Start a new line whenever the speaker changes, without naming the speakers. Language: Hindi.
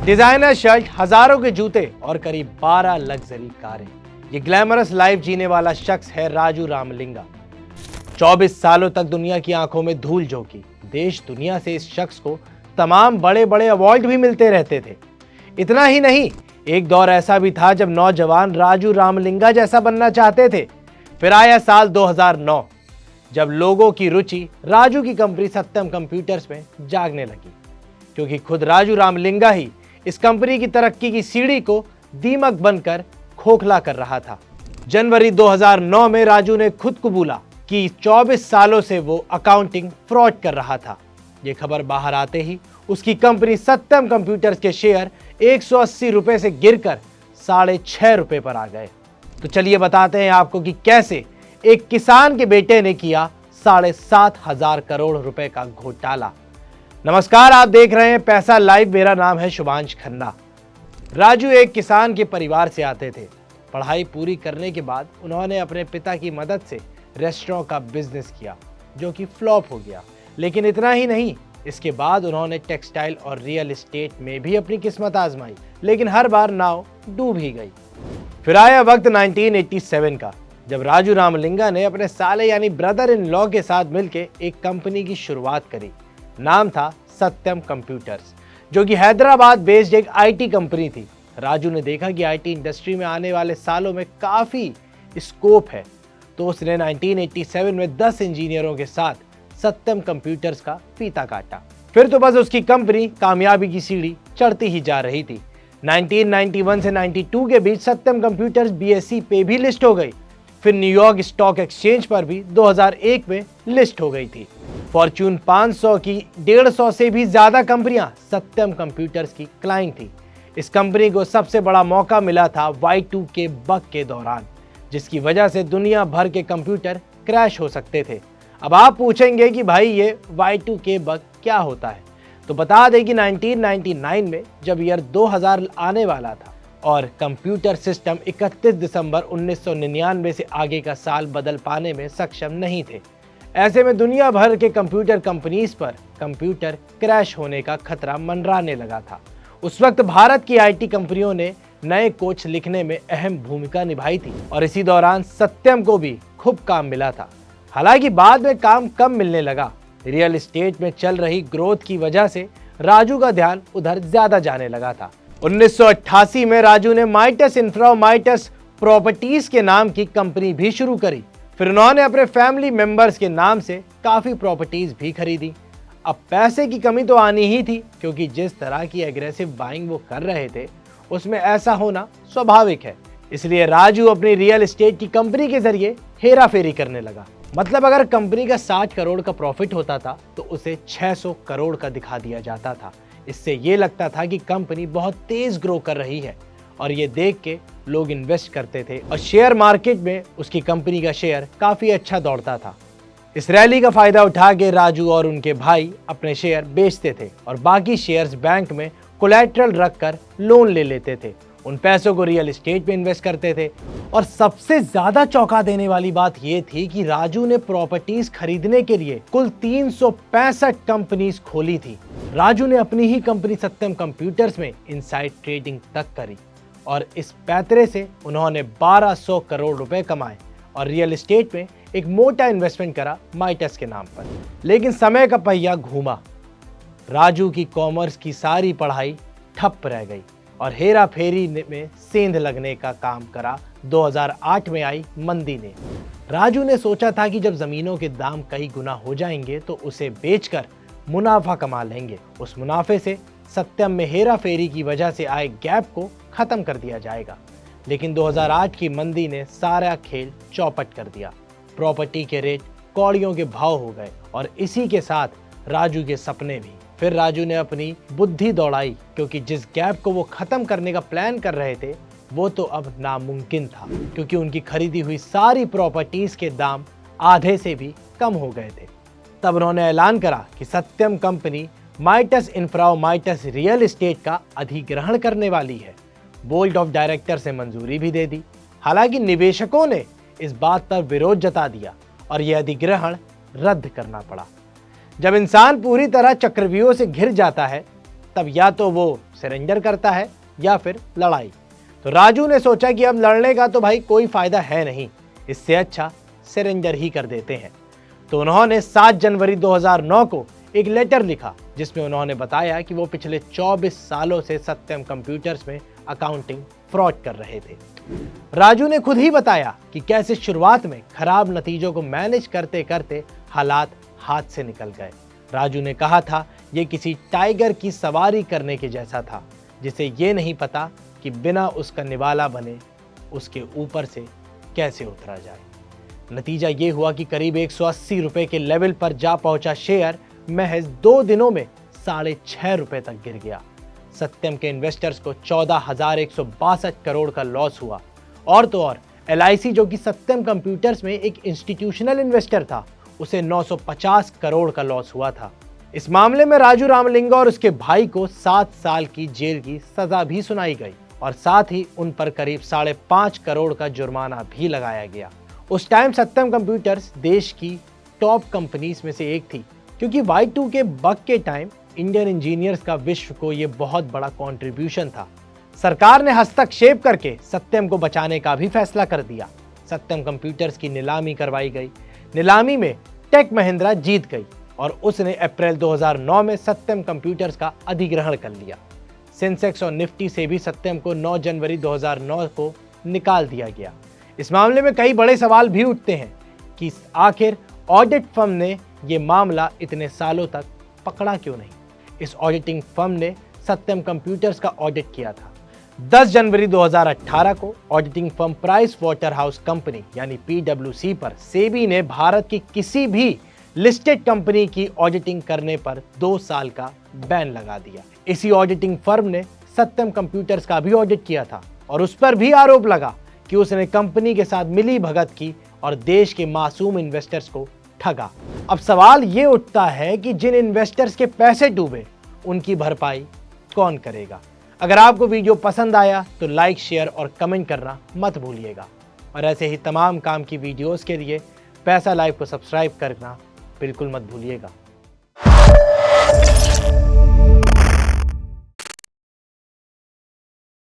डिजाइनर शर्ट, हजारों के जूते और करीब 12 लग्जरी कारें। ये ग्लैमरस लाइफ जीने वाला शख्स है राजू रामलिंगा। 24 सालों तक दुनिया की आंखों में धूल झोंकी। देश दुनिया से इस शख्स को तमाम बड़े बड़े अवार्ड भी मिलते रहते थे। इतना ही नहीं, एक दौर ऐसा भी था जब नौजवान राजू रामलिंगा जैसा बनना चाहते थे। फिर आया साल 2009, जब लोगों की रुचि राजू की कंपनी सत्यम कंप्यूटर्स में जागने लगी, क्योंकि खुद राजू रामलिंगा ही इस कंपनी की तरक्की की सीढ़ी को दीमक बनकर खोखला कर रहा था। जनवरी 2009 में राजू ने खुद कबूला कि 24 सालों से वो अकाउंटिंग फ्रॉड कर रहा था। ये खबर बाहर आते ही उसकी कंपनी सत्यम कंप्यूटर्स के शेयर 180 रुपए से गिरकर 6.5 रुपए पर आ गए। तो चलिए बताते हैं आपको कि कैसे एक किसान के बेटे ने किया 7,500 करोड़ रुपए का घोटाला। नमस्कार, आप देख रहे हैं पैसा लाइव। मेरा नाम है शुभांश खन्ना। राजू एक किसान के परिवार से आते थे। पढ़ाई पूरी करने के बाद उन्होंने अपने पिता की मदद से रेस्टोरेंट का बिजनेस किया, जो कि फ्लॉप हो गया। लेकिन इतना ही नहीं, इसके बाद उन्होंने टेक्सटाइल और रियल एस्टेट में भी अपनी किस्मत आजमाई, लेकिन हर बार नाव डूब ही गई। फिर आया वक्त 1987 का, जब राजू रामलिंगा ने अपने साले यानी ब्रदर इन लॉ के साथ मिलकर एक कंपनी की शुरुआत करी। नाम था सत्यम कंप्यूटर्स, जो कि हैदराबाद बेस्ड एक आईटी कंपनी थी। राजू ने देखा कि आईटी इंडस्ट्री में आने वाले सालों में काफी स्कोप है, तो उसने 1987 में 10 इंजीनियरों के साथ सत्यम कंप्यूटर्स का फीता काटा। फिर तो बस उसकी कंपनी कामयाबी की सीढ़ी चढ़ती ही जा रही थी। 1991 से 92 के बीच सत्यम कंप्यूटर्स BSE पे भी लिस्ट हो गई। फिर न्यूयॉर्क स्टॉक एक्सचेंज पर भी 2001 में लिस्ट हो गई थी। फॉर्च्यून 500 की 150 से भी ज्यादा कंपनियां सत्यम कंप्यूटर्स की क्लाइंट थी। इस कंपनी को सबसे बड़ा मौका मिला था Y2K बग के दौरान, जिसकी वजह से दुनिया भर के कंप्यूटर क्रैश हो सकते थे। अब आप पूछेंगे कि भाई ये Y2K बग क्या होता है, तो बता दें कि 1999 में जब ईयर 2000 आने वाला था और कंप्यूटर सिस्टम 31 दिसंबर 1999 से आगे का साल बदल पाने में सक्षम नहीं थे। ऐसे में दुनिया भर के कंप्यूटर कंपनीज पर कंप्यूटर क्रैश होने का खतरा मंडराने लगा था। उस वक्त भारत की आईटी कंपनियों ने नए कोच लिखने में अहम भूमिका निभाई थी और इसी दौरान सत्यम को भी खूब काम मिला था। हालांकि बाद में काम कम मिलने लगा। रियल एस्टेट में चल रही ग्रोथ की वजह से राजू का ध्यान उधर ज्यादा जाने लगा था। 1988 में राजू ने माइटस इंफ्रा माइटस प्रॉपर्टीज के नाम की कंपनी भी शुरू करी। फिर उन्होंने अपने फैमिली मेंबर्स के नाम से काफी प्रॉपर्टीज भी खरीदी। अब पैसे की कमी तो आनी ही थी, क्योंकि जिस तरह की एग्रेसिव बाइंग वो कर रहे थे उसमें ऐसा होना स्वाभाविक है। इसलिए राजू अपनी रियल एस्टेट की कंपनी के जरिए हेरा फेरी करने लगा। मतलब अगर कंपनी का 60 करोड़ का प्रॉफिट होता था तो उसे 600 करोड़ का दिखा दिया जाता था। इससे ये लगता था कि कंपनी बहुत तेज ग्रो कर रही है और ये देख के लोग इन्वेस्ट करते थे और शेयर मार्केट में उसकी कंपनी का शेयर काफी अच्छा दौड़ता था। इस रैली का फायदा उठा के राजू और उनके भाई अपने शेयर बेचते थे और बाकी शेयर्स बैंक में कोलैटरल रखकर लोन ले लेते थे। उन पैसों को रियल एस्टेट में इन्वेस्ट करते थे। और सबसे ज्यादा चौंका देने वाली बात यह थी कि राजू ने प्रॉपर्टीज खरीदने के लिए कुल 365 कंपनीज खोली थी। राजू ने अपनी ही कंपनी सत्यम कंप्यूटर्स में इनसाइड ट्रेडिंग तक करी और इस पैतरे से उन्होंने 1200 करोड़ रुपए कमाए और रियल एस्टेट में एक मोटा इन्वेस्टमेंट करा माइटस के नाम पर। लेकिन समय का पहिया घूमा। राजू की कॉमर्स की सारी पढ़ाई ठप रह गई और हेरा फेरी में सेंध लगने का काम करा 2008 में आई मंदी ने। राजू ने सोचा था कि जब जमीनों के दाम कई गुना हो जाएंगे तो उसे बेचकर मुनाफा कमा लेंगे। उस मुनाफे से सत्यम में हेरा फेरी की वजह से आए गैप को खत्म कर दिया जाएगा। लेकिन 2008 की मंदी ने सारा खेल चौपट कर दिया। प्रॉपर्टी के रेट कौड़ियों के भाव हो गए और इसी के साथ राजू के सपने भी। फिर राजू ने अपनी बुद्धि दौड़ाई, क्योंकि जिस गैप को वो खत्म करने का प्लान कर रहे थे वो तो अब नामुमकिन था, क्योंकि उनकी खरीदी हुई सारी प्रॉपर्टीज के दाम आधे से भी कम हो गए थे। तब उन्होंने ऐलान करा कि Satyam company Maytas infra Maytas real estate का अधिग्रहण करने वाली है। बोर्ड ऑफ डायरेक्टर से मंजूरी भी दे दी। हालांकि निवेशकों ने इस बात पर विरोध जता दिया और यह अधिग्रहण रद्द करना पड़ा। जब इंसान पूरी तरह चक्रव्यूह से घिर जाता है तब या तो वो सरेंडर करता है या फिर लड़ाई। तो राजू ने सोचा कि अब लड़ने का तो भाई कोई फायदा है नहीं, इससे अच्छा सरेंडर ही कर देते हैं। तो उन्होंने 7 जनवरी 2009 को एक लेटर लिखा जिसमें उन्होंने बताया कि वो पिछले 24 सालों से सत्यम कंप्यूटर्स में अकाउंटिंग फ्रॉड कर रहे थे। राजू ने खुद ही बताया कि कैसे शुरुआत में खराब नतीजों को मैनेज करते करते हालात हाथ से निकल गए। राजू ने कहा था ये किसी टाइगर की सवारी करने के जैसा था जिसे ये नहीं पता कि बिना उसका निवाला बने उसके ऊपर से कैसे उतरा जाए। नतीजा ये हुआ कि करीब 180 रुपए के लेवल पर जा पहुंचा शेयर महज 2 दिनों में 6.5 रुपए तक गिर गया। सत्यम के इन्वेस्टर्स को 14,162 करोड़ का लॉस हुआ। और तो और LIC जो कि सत्यम कंप्यूटर्स में एक इंस्टीट्यूशनल इन्वेस्टर था, उसे 950 करोड़ का लॉस हुआ था। इस मामले में राजू रामलिंगा और उसके भाई को 7 साल की जेल की सजा भी सुनाई गई और साथ ही उन पर करीब 5.5 करोड़ का जुर्माना भी लगाया गया। उस टाइम सत्यम कंप्यूटर्स देश की टॉप कंपनीज में से एक थी, क्योंकि Y2 के बग के टाइम इंडियन इंजीनियर्स का विश्व को यह बहुत बड़ा कंट्रीब्यूशन था। सरकार ने हस्तक्षेप करके सत्यम को बचाने का भी फैसला कर दिया। सत्यम कंप्यूटर्स की नीलामी करवाई गई। नीलामी में टेक महिंद्रा जीत गई और उसने अप्रैल 2009 में सत्यम कंप्यूटर्स का अधिग्रहण कर लिया। सेंसेक्स और निफ्टी से भी सत्यम को 9 जनवरी 2009 को निकाल दिया गया। इस मामले में कई बड़े सवाल भी उठते हैं कि आखिर ऑडिट फर्म ने ये मामला इतने सालों तक पकड़ा क्यों नहीं। इस ऑडिटिंग फर्म ने सत्यम कंप्यूटर्स का ऑडिट किया था। 10 जनवरी 2018 को auditing firm price water house company यानी PwC पर सेबी ने भारत की किसी भी लिस्टेड कंपनी की ऑडिटिंग करने पर 2 साल का बैन लगा दिया। इसी ऑडिटिंग फर्म ने सत्यम कंप्यूटर्स का भी ऑडिट किया था और उस पर भी आरोप लगा कि उसने कंपनी के साथ मिली भगत की और देश के मासूम इन्वेस्टर्स को ठगा। अब सवाल ये उठता है कि जिन इन्वेस्टर्स के पैसे डूबे उनकी भरपाई कौन करेगा। अगर आपको वीडियो पसंद आया तो लाइक, शेयर और कमेंट करना मत भूलिएगा और ऐसे ही तमाम काम की वीडियोस के लिए पैसा लाइव को सब्सक्राइब करना बिल्कुल मत भूलिएगा।